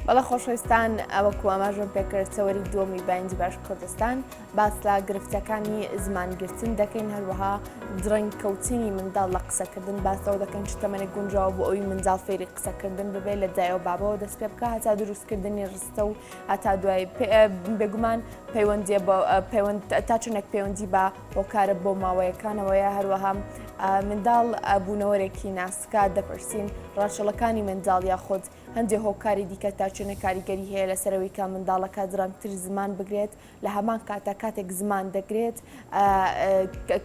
بەڵە خۆشەویستان ئەوەکو ئاماژم پێکرد سەوەری دووەمی باینجی باش کوردستان باس لە گرفتەکانی زمانگرتن دەکەین هەروەها درەنگکەوتنی منداڵ لە قسەکردن باسەوە دەکەین چ تەمەنێک گونجاوە بۆ ئەوی منداڵ فێری قسەکردن ببێ لە دایەوە بابەوە دەست پێ بکە هەتا دروستکردنی ڕستە و هەتا دوای بێگومان تا چنێک پەیوەندی بە هۆکارە بۆ ماوەیەکانەوەیە هەروەها منداڵ بوونەوەرێکی ناسکا دەپرسین ڕاچەڵەکانی منداڵ یاخۆت هەندێک هۆکاری دیکە تا چنە کاریگەری هەیە لەسەرەوەی کا منداڵەکە درەنگتر زمان بگرێت لە هەمان کاتە کاتێک زمان دەگرێت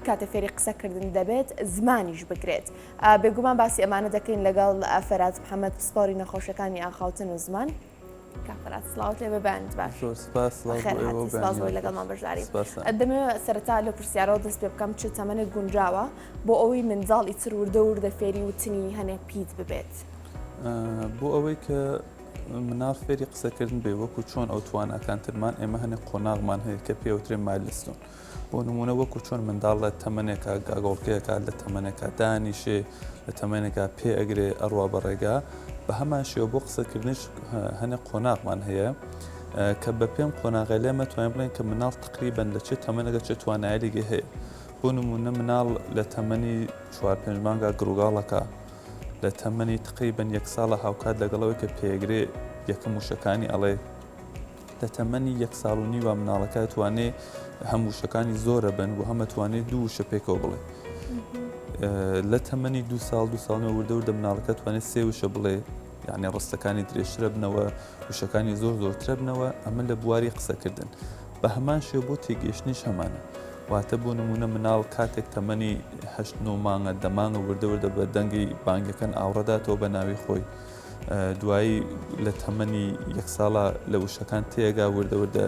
کاتە فێری قسەکردن دەبێت زمانیش بگرێت بێگومان باسی ئەمانە دەکەین لەگەڵ فەرات محەممەد پسپۆری نەخۆشەکانی ئاخاوتن و زمان کافرات سلااوت لێ ببند باش لەگەڵمان بەشداری دەمەوێت سەرەتا لە پرسیارەوە دەست پێ بکەم چ تەمەنێک گونجاوە بۆ ئەوەی منداڵ ئیتر وردە فێری وتنی هەنێ پیت ببێت بۆ ئەوەی کە مناڵ فێری قسەکردن بێ وەکو چۆن ئەو توانەکانترمان ئێمە هەنێک قۆناغمان هەیە کە پێوترێ مایلستۆن بۆ نمونە وەکو چۆن منداڵ لە تەمەنێکە گاگۆڵکەیەکە لە تەمەنێکە دانیشێ لە تەمەنێکە پێ ئەگرێ ئەڕوا بەڕێگا بە هەمان شێوە بۆ قسەکردنش هەنێک قۆناغمان هەیە کە بە پێم قۆناغی لێ مەتوانین بڵێن کە مناڵ تقریبەن لە چه تەمەنەکە چه توانایەرێکی هەیە بۆ نمونە مناڵ لە تەمەنی 4-5 مانگە گروگاڵەکە لە تەمەنی تقریبەن 1 ساڵە هاوکات لەگەڵەوەی کە پێگرێ یەکەم وشەکانی ئەڵێ لە تەمەنی 1 ساڵ و نیوە مناڵەکە توانێ هەموو وشەکانی زۆرە بن و هەمەتوانێت 2 وشە پێکەوە بڵێ لە تەمەنی 2 ساڵ وردە مناڵەکە توانێت 3 وشە بڵێ یعنی ڕستەکانی درێژترە بنەوە وشەکانی زۆرترە بنەوە ئەمە لە بواری قسەکردن بە هەمان شێوە بۆ تێگەیشتنیش هەمانە واتە بۆ نمونە مناڵ کاتێک تەمەنی 8-9 مانگە دەمانگە وردە بە دەنگی بانگەکەن ئاوڕەداتەوە بە ناوی خۆی دوایی لە تەمەنی 1 ساڵە لە وشەکان تێگا وردە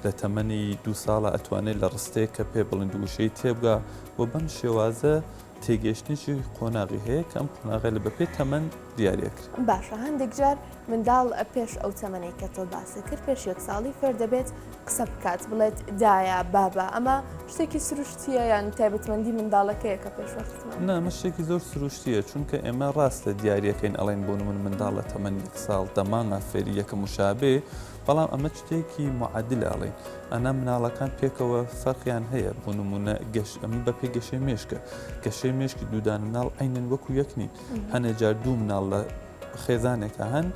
لە تەمەنی 2 ساڵە ئەتوانێت لە ڕستەیە کە پێ بڵند وشەی تێبگا و بەم شێوازە تێگەشتنیشی قۆناغی هەیە کە ئەم قۆناغی لە بەپێ تەمەن دیارەکرد باشە هەندێک جار منداڵ پێش ئەو تەمەنەی کە تۆ باسی کرد پێش 1 ساڵی فێر دەبێت قسە بکات بڵێت دایە بابە ئەمە شتێکی سروشتیە یان تایبەتمەندی منداڵەکەیە کە پێش وەختمان نامە شتێکی زۆر سروشتیە چونکە ئێمە ڕاستە دیارەکەین ئەڵێن بۆ من منداڵ لە تەمەنی 1 ساڵ دەمانە فێری یەکەم وشابێ بەڵام ئەمە شتێکی معادلەڵێن ئەنا مناڵەکان پێکەوە فەرقیان هەیە بۆ نمونە ئەمە بەپێ گەشەی مێشکە گەشەی مێشکی دوودان مناڵ عینەن وەکو یەکنین هەنێ جار 2 مناڵ لە خێزانێکە هەن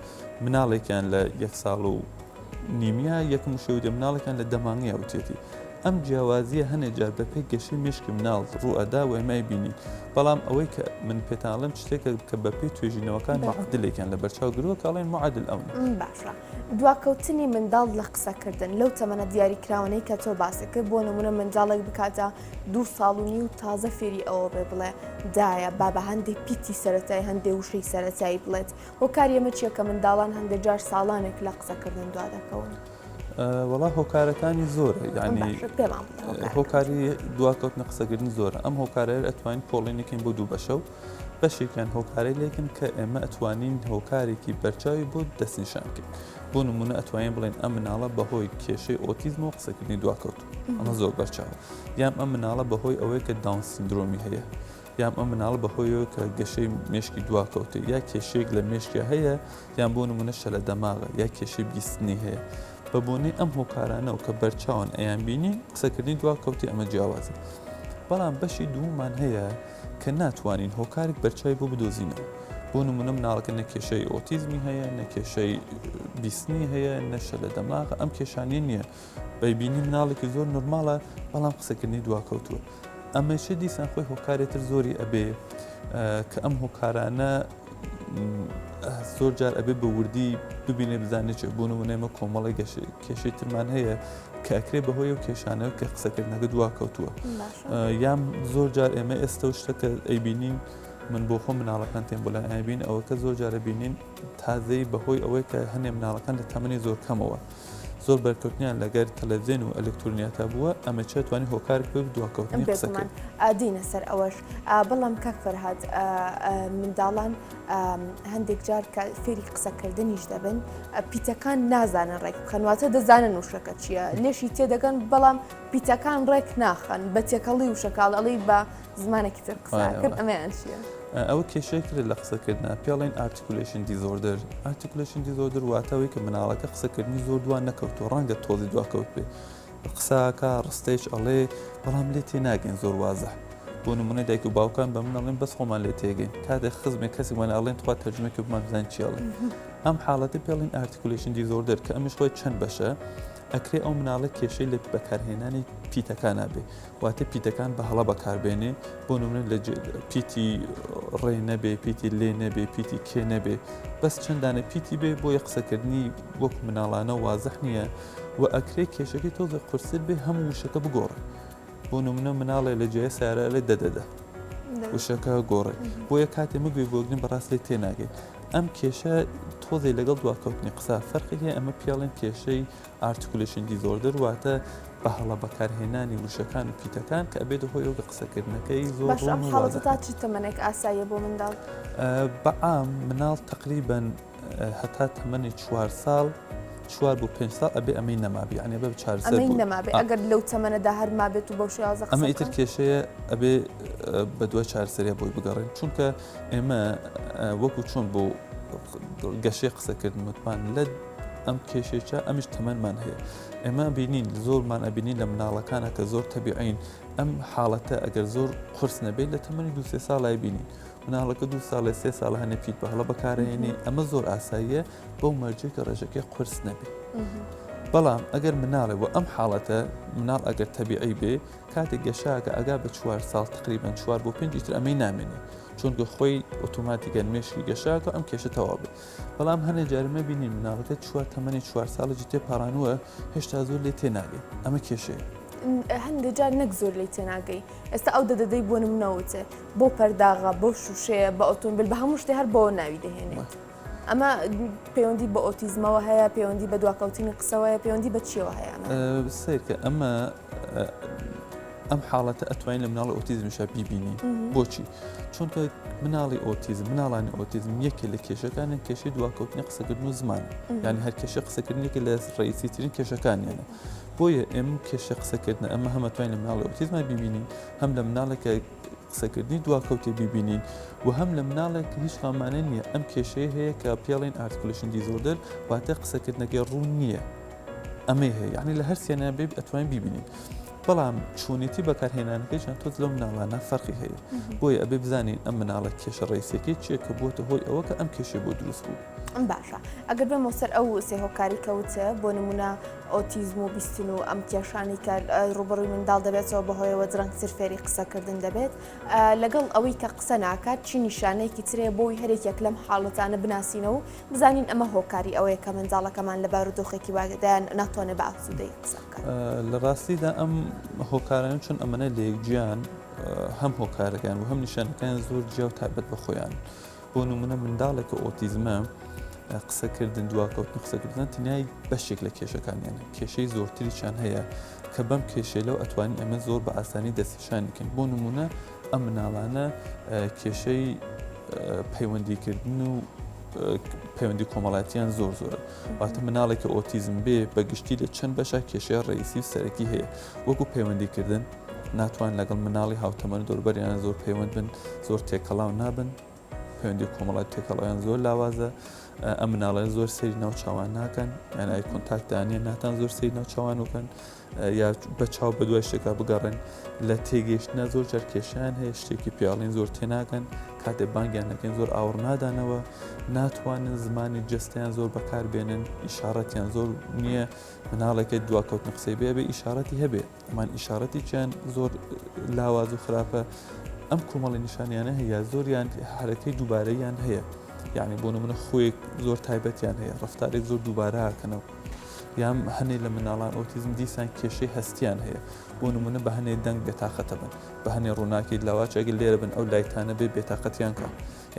مناڵێکیان لە 1 ساڵ و نیمیە یەکم شەودە مناڵێکیان لە دەمانگی وتێتی ئەم جیاوازیە هەنێ جار بەپێ گەشەی مێشکی مناڵ ڕوئەدا و ئێمای بینین بەڵام ئەوەی کە من پێتاڵم شتێکە کە بەپێ توێژینەوەکان معادلێکیان لە بەرچاو گرۆ کاڵێن معادل ئەوە باشە دواکەوتنی منداڵ لە قسەکردن لەو تەمەنە دیاریکراوانەی کە تۆ باسی کرد بۆ نمونە منداڵێک بکاتە 2 ساڵ و نیو تازە فێری ئەوە بێ بڵێ دایە بابە هەندێک پیتی سەرەتایی هەندێک وشەی سەرەتایی بڵێت هۆکاری ئەمە چییە کە منداڵان هەندێک جار ساڵانێک لە قسەکردن دوا دەکەون وەڵا هۆکارەکانی زۆرە یعنی هۆکاری دواکەوتنە قسەکردن زۆرە ئەم هۆکارەیە ئەتوانین پۆڵێنێکین بۆ 2 بەشە و بەشێکیان هۆکارەی لێکن کە ئێمە ئەتوانین هۆکارێکی بەرچاوی بۆ دەستنیشانکەین بۆ نمونە ئەتوانین بڵێن ئەم مناڵە بەهۆی کێشەی ئۆتیزم و قسەکردنی دواکەوت ئەمە زۆر بەرچاوە یان ئەم مناڵە بەهۆی ئەوەی کە داون سیندرۆمی هەیە یان ئەم مناڵە بەهۆیەوە کە گەشەی مێشکی دواکەوتە یا کێشەیەک لە مێشکە هەیە یان بۆ نمونە شە لە دەماغە یا کێشەی بیستنی هەیە بە بۆنەی ئەم هۆکارانە و کە بەرچاوان ئەیان بینی قسەکردنی دواکەوتی ئەمە جیاوازە بەڵام بەشی دوومان هەیە کە ناتوانین هۆکارێک بەرچاوی بۆ بدۆزینەوە بۆ نمونە مناڵەکە نە کێشەی ئۆتیزمی هەیە نە کێشەی بیستنی هەیە نەشە لە دەماغە ئەم کێشانیە نییە بەیبینی مناڵێکی زۆر نورمالە بەڵام قسەکردنی دواکەوتووە ئەمەشە دیسان خۆی هۆکارێتتر زۆری ئەبێ کە ئەم هۆکارانە زۆر جار ئەبێ بە وردی ببینێ بزانێت چ بوون و نێمە کۆمەڵی کێشەی ترمان هەیە کە ئەکرێ بەهۆی و کێشانەوە کە قسەکردنەکە دواکەوتووە یان زۆر جار ئێمە ئێستا شتەکە ئەیبینین من بۆ خۆ مناڵەکان تێن بۆ لای ئەبین ئەوە کە زۆر جارە بینین تازەی بەهۆی ئەوەی کە هەنێ مناڵەکان لە تەمەنی زۆر کەمەوە زۆر بەرکەوتنیان لەگەر تەلەڤیزیۆن و ئەلکترۆنیاتە بووە ئەمە چێت توانی هۆکارێک بێت دواکەوتنی قسەکە دینە سەر ئەوەش بەڵام کاک فەرهاد منداڵان هەندێک جار کە فێری قسەکردنیش دەبن پیتەکان نازانن ڕێک بخەنواتە دەزانن وشەکە چییە لێشی تێدەگەن بەڵام پیتەکان ڕێک ناخەن بە تێکەڵی وشەکاڵ ئەڵی بە زمانێکی تر قسەکرد ئەمەیان چییە؟ ئەوە کێشەیەکرێت لە قسەکردنا پێڵێن ئارتیکولیشن دیزۆردەر. ئارتیکولیشن دیزۆردەر واتەوەی کە مناڵەکە قسەکردنی زۆر دوان نەکەوتو ڕەنگە تۆزی دواکەوت بێ قساکە ڕستەیش ئەڵێ بەڵام لێ تێناگەین زۆر وازە. بۆ نمونە دایک و باوکان بە مناڵێن بەس خۆمان لێ تێگەین کاتێک خزمێک کەسێکمان ئەڵێن توات تەرجمەکە بمان بزان چیاڵێن. ئەم حاڵەتی پێڵین ئارتیکولیشن دیزۆردەر کە ئەمیش خۆی چەند بەشە ئەکرێ ئەو مناڵە کێشەی لە بەکارهێنانی پیتەکان نابێ واتە پیتەکان بە هەڵە بەکاربێنێ بۆ نمونە لە پیتی ڕێ نەبێ پیتی لێ نەبێ پیتی کێ نەبێ بەس چەندانە پیتی بێ بۆ یە قسەکردنی وەکو مناڵانە وازەح نییە و ئەکرێ کێشەکەی تۆزە قورسر بێ هەموو وشەکە بگۆڕێ. بۆ نمونە مناڵێ لە جێ سارە لێ دەدەدە وشەکە گۆڕێ بۆ یە کاتێ مگوێ بۆگرین بەڕاست لێ تێناگەین. ئەم کێشە تۆزی لەگەڵ دواکەوتنی قسا فەرقی هەیە ئەمە پیاڵێن کێشەی ئارتیکولیشن دیزۆردەر واتە بە هەڵە بەکارهێنانی وشەکان و پیتەکان کە ئەبێت هۆی ئەو قسەکردنەکەی زۆر حاڵەتە تا چی تەمەنێک ئاساییە بۆ منداڵ؟ بەعام مناڵ تقریبەن هەتا تەمەنی 4 ساڵ 4 بۆ 5 ساڵ ئەبێ ئەمەی نەمابێ یعنی بە 4 سال نەمابێ ئەگەر لەو تەمەنەدا هەر مابێت و بەو شێوازە ئەمە ئیتر کێشەیە ئەبێ بە دوای 4 سەریە بۆی بگەڕێن چونکە ئێمە وەکو چۆن بۆ گەشەی قسەکردن متمان لە ئەم کێشێکە ئەمیش تەمەنمان هەیە ئێمە بینین زۆرمان ئەبینین لە مناڵەکانە کە زۆر تەبیعین ئەم حاڵەتە ئەگەر زۆر قورس نەبێت لە تەمەنی 2-3 ساڵای بینین مناڵەکە 2 ساڵە 3 ساڵ هەنە پیت بە هەڵە بەکارهێنێ ئەمە زۆر ئاساییە بەو مەرجێک کە ڕێژەکەی قورس نەبێت. بەڵام ئەگەر مناڵێ بۆ ئەم حاڵەتە مناڵ ئەگەر تەبیعی بێ کاتێک گەشاکە ئەگا بە 4 ساڵ تقریبان 4 بۆ 5 تر ئەمەی نامێنێ چونکە خۆی ئۆتۆماتیکەن مێشکی گەشاکە ئەم کێشە تەواو بێت. بەڵام هەنێ جارمە بینین مناڵەکە 4 تەمەنی 4 ساڵێکی تێپارانووە هێشتا زۆر لێ تێناگەین ئەمە کێشەیە. هەندێک جار نەک زۆر لی تێناگەی ئێستا ئەو دەدەدەی بۆ نمونەوتێ بۆ پەرداغا بۆ شوشەیە بە ئۆتۆمبیل بە هەموو شتێ هەر بۆ ناوی دەهێنێت. ئەمە پەیوەندی بە ئۆتیزمەوە هەیە پەیوەندی بە دواکەوتنی قسەوەیە پەیوەندی بە چیەوە هەیە؟ سیرکە ئەمە ئەم حاڵەتە ئەتوانین لە مناڵی ئۆتیزمشە بیبینین. بۆچی؟ چونکە مناڵی ئۆتیزم مناڵانی ئۆتیزم یەکێ لە کێشەکانی کێشەی دواکەوتنی قسەکردن و زمان یعنی هەر کێشە قسەکردنێکی لە ڕئیسیترین کێشەکانیانە. بۆیە ئێمە کێشە قسەکردن ئەمە هەمەتوانین لە مناڵی ئۆتیزمە بیبینین هەم لە مناڵێکە قسەکردنی دواکەوتێ بیبینین و هەم لە مناڵێک هیچ خامانە نییە ئەم کێشەیە هەیە کە پیاڵین ئارتیکولیشن دیزۆردەر واتە قسەکردنەکەی ڕوون نییە ئەمەی هەیە یعنی لە هەر سێنە بێ ئەتوانین بیبینین. بەڵام چوونێتی بەکارهێنانەکەی چەند تۆز لەو مناڵانە فەرقی هەیە بۆیە ئەبێ بزانین ئەم مناڵە کێشە ڕئیسێکی چیە کە بۆتە هۆی ئەوە کە ئەم کێشە بۆ دروست بوو. باشە ئەگەر بێمە سەر ئەو سێهۆکاری کەوتە بۆ نمونە ئۆتیزم و بیستن و ئەم کێشانی کە ڕوبڕووی منداڵ دەبێتەوە بەهۆیەوە درەنگ سرفێری قسەکردن دەبێت لەگەڵ ئەوەی کە قسە ناکات چی نیشانەیەکی ترەیە بۆی هەرێکێک لەم حاڵەتانە بناسینەوە و بزانین ئەمە هۆکاری ئەوەیە کە منداڵەکەمان لە بارودۆخێکی واگدایان ناتوانێت بە ئاسوودەی قسە بکات. لە ڕاستیدا ئەم هۆکاران چون ئەمەنە لە یەکجیان هەم هۆکارەکان و هەم نیشانەکان زۆر جیا و تایبەت بە خۆیان. بۆ نمونە منداڵێکە ئۆتیزمە قسەکردن دواکەوتن قسەکردن تنیای بەشێک لە کێشەکانیانە کێشەی زۆرتریشان هەیە کە بەم کێشەی لەو ئەتوانین ئەمە زۆر بە ئاسانی دەستیشانیکەین. بۆ نمونە ئەم مناڵانە کێشەی پەیوەندیکردن و پەیوەندی کۆمەڵاتیان زۆر زۆرە واتە مناڵێکە ئۆتیزم بێ بەگشتی لە چەند بەشە کێشەیە ڕئیسی و سەرەکی هەیە وەکو پەیوەندیکردن ناتوان لەگەڵ مناڵی هاوتەمەن دەوروبەریان زۆر پەیوەند بن زۆر تێکەڵاو نابن پەیوەندی کۆمەڵات تێکەڵاویان زۆر لاوازە ئەم مناڵە زۆر سەیری ناوچاوان ناکەن یانای کۆنتاکتدانە ناتان زۆر سەیری ناوچاوان وکەن یا بە چاو بە دوای شتێکا بگەڕێن لە تێگەیشتنە زۆر جار کێشیان هەیە شتێکی پیاڵین زۆر تێناکەن کاتێک بانگیان نەکەن زۆر ئاوڕ نادانەوە ناتوانن زمانی جستیان زۆر بەکاربێنن ئیشارەتیان زۆر نییە مناڵێکی دواکەوتن قسەی بێ ئیشارەتی هەبێ ئەمان ئیشارەتی چیان زۆر لاواز و خراپە ئەم کۆمەڵی نیشانیانە هەیە زۆریان حرەکەی دووبارەیان هەیە یعنی بۆ نمونە خۆیەک زۆر تایبەتیان هەیە ڕفتارێک زۆر دووبارە هاکەنەوە یان هەنێ لە مناڵان ئۆتیزم دیسان کێشەی هەستیان هەیە بۆ نمونە بە هەنێ دەنگ بێتاقەتە بن بە هەنێ ڕووناکی لاواچەگە لێرە بن ئەو لایتانە بێ بێتاقەتیان کە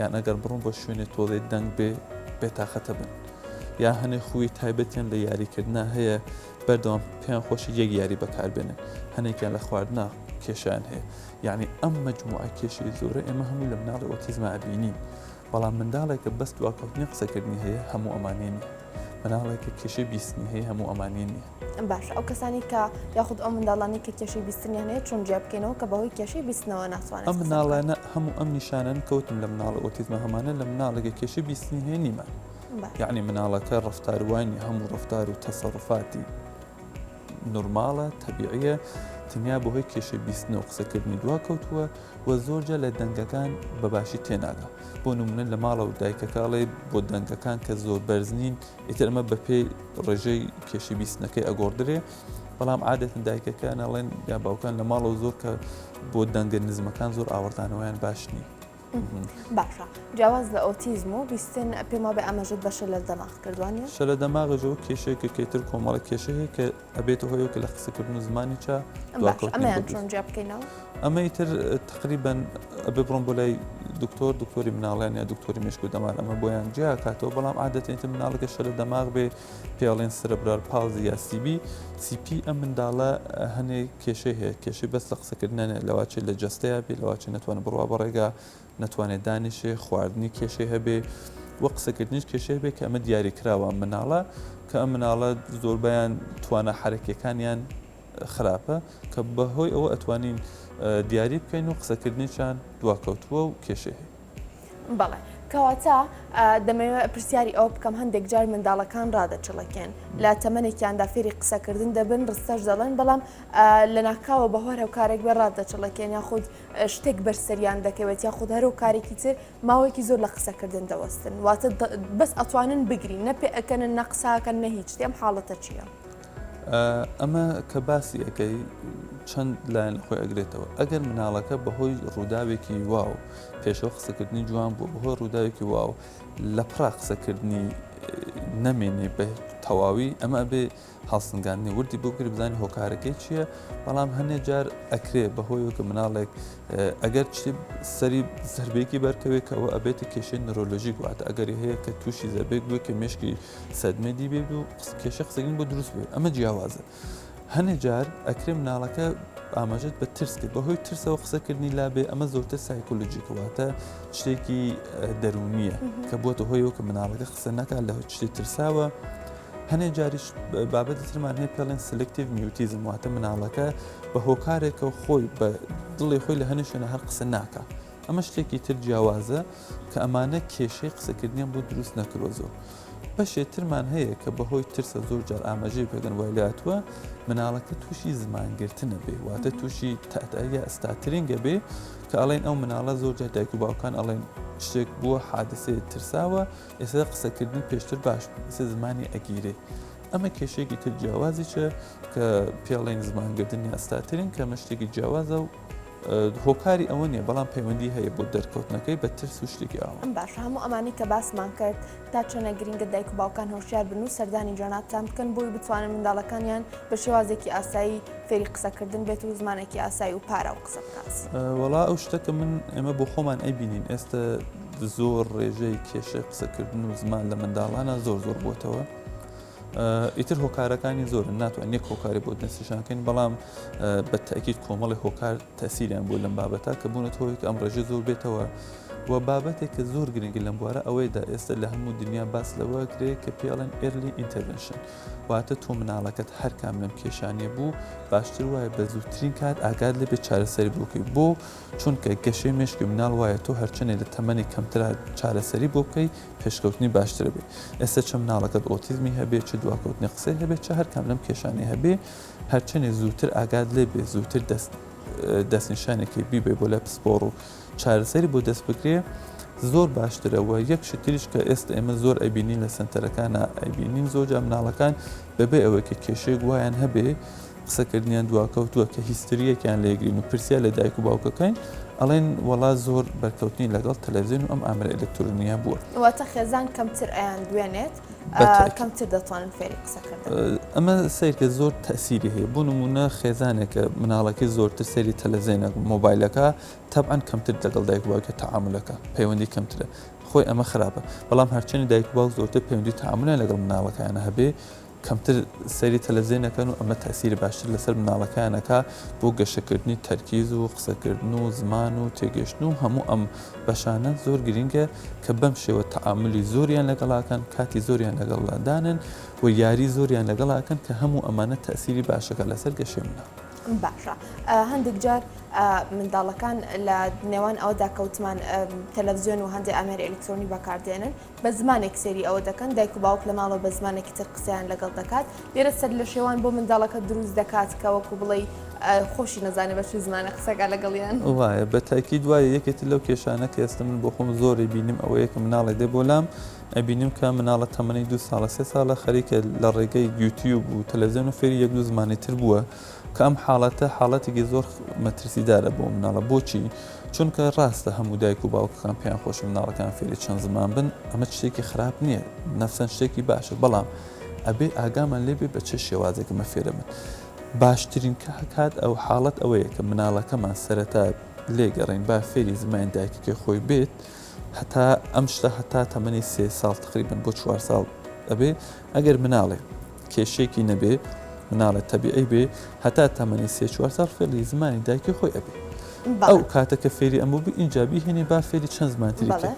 یان ئەگەر بڕۆن بۆ شوێنێ تۆڵێ دەنگ بێ بێتاقەتە بن یا هەنێ خوی تایبەتیان لە یاریکردنا هەیە بەردەوام پێیان خۆشی یەک یاری بەکاربێنن هەنێکیان لە خواردنا کێشیان هەیە یعنی ئەم مەجموعە کێشەی زۆرە ئێمە هەموو لە مناڵی ئۆتیزمە ئەبینین بەڵام منداڵێکە بەس دواکەوتنی قسەکردنی هەیە هەموو ئەمانێ نیە مناڵێکە کێشەی بیستنی هەیە هەموو ئەمانێ نیە باش ئەو کەسانی کە یاخود ئەو منداڵانی کە کێشەی بیستنیان هەیە چۆن جێ بکەینەوە کە بەهۆی کێشەی بیستنەوە ناتوانێت ئەم مناڵانە هەموو ئەم نیشانەن کەوتم لە مناڵە ئۆتیزمە هەمانە لە مناڵێکی کێشەی بیستنی هەیە نیمان یعنی مناڵەکە ڕفتاروانی هەموو ڕفتار و تەسەڕفاتی نورمالە تەبیعیە تەنیا بەهۆی کێشەی بیستنە و قسەکردنی دواکەوتووە و زۆرجە لە دەنگەکان بەباشی تێناگا بۆ نمونە لە ماڵە و دایکەکەڵێ بۆ دەنگەکان کە زۆر بەرزنین ئیتر ئەمە بەپێی ڕێژەی کێشەی بیستنەکەی ئەگۆڕدرێ بەڵام عادەتەن دایکەکان ئەڵێن یا باوکان لە ماڵەوە زۆر کە بۆ دەنگە نزمەکان زۆر ئاوەردانەوەیان باش نی باشە جیاواز لە ئۆتیزم و بیستن پێما بێ ئەمەژت بەشە لە دەماغ کردوانە شە لە دەماغەوە کێشەیەکە کێتر کۆمەڵە کێشەیە کە ئەبێتە هۆیەوە کە لە قسەکردن و زمانی چا ئەمەیان چۆن جێ بکەینەوە ئەمە ئیتر تقریبەن ئەبێ بڕۆم بۆ لای دکتۆری مناڵیان یا دکتۆری مێشک و دەمار ئەمە بۆیان جیا کاتەوە بەڵام عادەتێنتە مناڵەکە شە لە دەماغ بێ پێڵێن سرەبرال پاڵزی یا سیپی ئەم منداڵە هەنێک کێشەی هەیە کێشەی بەس لە قسەکردنە لەواچێ لە جەستەیە بێ لەواچێ نەتوانێت بڕوا بەڕێگا نەتوانێت دانیشێ خواردنی کێشەی هەبێ وە قسەکردنیش کێشەی بێ کە ئەمە دیاری کراوە مناڵە کە ئەم مناڵە زۆربیان توانە حرەکیەکانیان خراپە کە بەهۆی ئەوە ئەتوانین دیاری بکەین و قسەکردنیشان دواکەوتووە و کێشەی هەیە بەڵێ کەواتە دەمەوێت پرسیاری ئەو بکەم هەندێک جار منداڵەکان ڕادەچڵەکێن لە تەمەنێکیاندا فێری قسەکردن دەبن ڕستەش دەڵێن بەڵام لە ناکاوە بەهۆر هەوکارێک بێ ڕادەچڵەکێن یاخود شتێک بەرسەریان دەکەوێت یاخود هەرو کارێکی تر ماوەیەکی زۆر لە قسەکردن دەوەستن واتە بەس ئەتوانن بگرین نەپێ ئەکەنن نەقساکەن نە هیچ تێم حاڵەتە چییە؟ ئەمە کە باسی ئەەکەی چەند لایەن خۆی ئەگرێتەوە ئەگەر مناڵەکە بەهۆی ڕووداوێکی واو پێشەوە قسەکردنی جوان بوو بەهۆی ڕووداوێکی واو لە پڕا قسەکردنی نەمێنێ بە تەواوی ئەمە بێ هەڵسنگاندنی وردی بگری بزانانی هۆکارەکەی چییە بەڵام هەندێک جار ئەکرێ بەهۆیەوە مناڵێک ئەگەر سەری زەربێکی بەرکەوێت کەەوە ئەبێتە کێشەی نەرۆلۆژیک واتە ئەگەری هەیە کە تووشی زەربێک بووە کە مێشکی سەدمێدی بێ و کێشە قسەگرین بۆ دروست بێت ئەمە جیاوازە هەنێ جار ئەکرێ مناڵەکە ئاماژێت بە ترسکە بەهۆی ترسەوە قسەکردنی لابێ ئەمە زۆرتر سایکۆلۆجیکەواتە شتێکی دەرونیە کە بۆتە هۆیەوە کە مناڵەکە قسە نەکات لە شتێ ترساوە هەنێ جاریش بابەتی ترمان هەیە پێڵێن سلکتیڤ میوتیزم واتە مناڵەکە بە هۆکارێکە خۆی بە دڵی خۆی لە هەنێ شوێنە هەر قسە ناکە ئەمە شتێکی تر جیاوازە کە ئەمانە کێشەی قسەکردنیان بۆ دروست نەکرۆزەوە بەشێترمان هەیە کە بەهۆی ترسە زۆر جار ئاماژەی پێگەن وایلاتوە مناڵەکە تووشی زمانگرتنە بێ واتە تووشی تەتەیە ئەستاترینگە بێ کە ئەڵێن ئەو مناڵە زۆر جار دایک و باوکان ئەڵێن شتێک بووە حادسەیە ترساوە ئێستا قسەکردنی پێشتر باش ئێستا زمانی ئەگیرێ ئەمە کێشێکی تر جیاوازیچە کە پێڵێن زمانگرتنی ئەستاترین کە ئەمە شتێکی جیاوازە و هۆکاری ئەوە نیە بەڵام پەیوەندی هەیە بۆ دەرکەوتنەکەی بە ترس و شتێکی ئاوە باش هەموو ئەمانی کە باسمان کرد تا چۆنە گرینگە دایک و باوکان هۆشیار بن و سەردانی جواناتان بکەن بۆی بتوانن منداڵەکانیان بە شێوازێکی ئاسایی فێری قسەکردن بێت و زمانێکی ئاسایی و پارە و قسە بکات وەڵا ئەو شتەکە من ئێمە بۆ خۆمان ئەیبینین ئێستا زۆر ڕێژەی کێشە قسەکردن و زمان لە منداڵانە زۆر بۆتەوە ئیتر هۆکارەکانی زۆرن ناتوان یەک هۆکاری بۆ دەستیشانکەین بەڵام بە تاکید کۆمەڵی هۆکار تەسیریان بۆ لەم بابەتە کە بوونە تۆی کە ئەم ڕێژە زۆر بێتەوە و بابەتێک کە زۆر گرنگی لەم بوارە ئەوەیدا ئێستا لە هەموو دنیا باس لەوە کرێ کە پێڵێن ئێرلی ئینتەرڤنشن واتە تۆ مناڵەکەت هەر کام لەم کێشانێ بوو باشتر وایە بە زووترین کات ئاگاد لێ بێ چارەسەری بۆکەی بۆ چونکە گەشەی مێشکی مناڵ وایە تۆ هەرچەنێ لە تەمەنی کەمترا چارەسەری بۆ بکەی پێشکەوتنی باشترە بێ ئێستا چە مناڵەکەت ئۆتیزمی هەبێ چ دواکەوتنی قسەی هەبێت چه هەر کام لەم کێشانەی هەبێ هەرچەنێ زووتر ئاگاد لێ بێ زووتر دەستنیشانێکی بیبێ بۆ لە پسپۆڕ و چارەسەری بۆ دەست بکرێ زۆر باشترەوە یەک شتریش کە ئێستا ئێمە زۆر ئەبینین لە سنتەرەکانە ئەبینین زۆرجا مناڵەکان بەبێ ئەوەی کە کێشەیەک وایان هەبێ قسەکردنیان دواکەوتووە کە هیستریەکیان لێگرین و پرسیار لە دایک و باوکەکەین ئەڵێن وەڵا زۆر بەرکەوتنی لەگەڵ تەلەڤیزیۆن و ئەم ئامرە ئەلکترۆنیە بووە واتە خێزان کەمتر ئەیان دوێنێت کەمتر دەتوانن فێری قسەکردن ئەمە سیرکە زۆر تەسیری هەیە بۆ نمونە خێزانێکە مناڵەکەی زۆرتر سەری تەلەڤیزیۆنە مۆبایلەکە تەبعاً کەمتر لەگەڵ دایک و باوکە تەعاملەکە پەیوەندی کەمترە خۆی ئەمە خراپە بەڵام هەرچەنی دایک و باوک زۆرتر پەیوەندی تەعاملە لەگەڵ مناڵەکانە هەبێ کەمتر سەیری تەلەڤیزیۆنەکەن و ئەمە تەسیری باشتر لەسەر مناڵەکانەکە بۆ گەشەکردنی تەرکیز و قسەکردن و زمان و تێگەشتن و هەموو ئەم بەشانە زۆر گرینگە کە بەم شێوە تەعاملی زۆریان لەگەڵاکەن کاتی زۆریان لەگەڵدانن و یاری زۆریان لەگەڵاکەن کە هەموو ئەمانە تەسیری باشەکە لەسەر گەشێ منە. باشە هەندێک جار منداڵەکان لە نێوان ئەوەدا کەوتمان تەلەڤیزیۆن و هەندێک ئامێری ئەلکترۆنی بەکاردێنن بە زمانێک سێری ئەوە دەکەن دایک و باوک لە ماڵەوە بە زمانێکی تر قسەیان لەگەڵ دەکات لێرە سەر لە شێوان بۆ منداڵەکە دروست دەکات کە وەکو بڵێ خۆشی نەزانێت بە چ زمانە قسەکە لەگەڵیان وایە بە تاکید وایە یەکێتی لەو کێشانە کە ئێستا من بۆ خۆم زۆری بینیم ئەوەیە کە مناڵی دێ بۆ لام ئەبینیم کە مناڵە تەمەنی 2 ساڵە 3 ساڵە خەریکە لە ڕێگەی یوتیوب و تەلەڤیزیۆن و فێری 1-2 زمانی تر بووە کە ئەم حاڵەتە حاڵەتێکی زۆر مەترسیدارە بۆ مناڵە بۆچی چونکە ڕاستە هەموو دایک و باوکەکان پێیان خۆش مناڵەکان فێری چەند زمان بن ئەمە شتێکی خراپ نییە نەفسەن شتێکی باشە بەڵام ئەبێ ئاگامان لێبێ بە چه شێوازێکە مە فێرە من باشترین کات ئەو حاڵەت ئەوەیە کە مناڵەکەمان سەرەتا لێگەڕین با فێری زمانی دایکەکەی خۆی بێت هەتا ئەم شتە هەتا تەمەنی 3 ساڵ تقریبن بۆ 4 ساڵ ئەبێ ئەگەر مناڵێ کێشێکی نەبێ مناڵێت تەبیعی بێ هەتا تەمەنی 3-4 ساڵ فێری زمانی دایکی خۆی ئەبێ ئەو کاتەکە فێری ئەمە بوو ئینجابی هێنێ با فێری چەند زمانتری کرد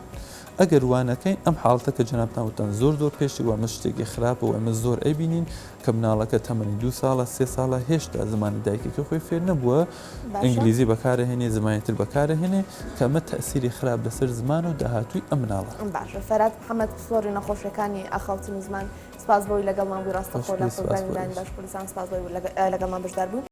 ئەگەر وانەکەی ئەم حاڵتە کە جەنابتان زۆر پێشی وامە شتێکی خراپە و ئەمە زۆر ئەبینین کە مناڵەکە تەمەنی 2 ساڵە 3 ساڵە هێشتا زمانی دایکێکی خۆی فێر نەبووە ئینگلیزی بەکارهێنێ زمانیتر بەکارهێنێ کە ئەمە تەسیری خراپ لەسەر زمان و داهاتووی ئەم مناڵە. باشە فەرات محەممەد پسۆری نەخۆشیەکانی ئاخاوتنی زمان سپاس بۆی لەگەڵمان بووی ڕاستەخۆ لە پرۆگرامی باش کوردستان سپاس بۆی لەگەڵمان بەشدار بوو.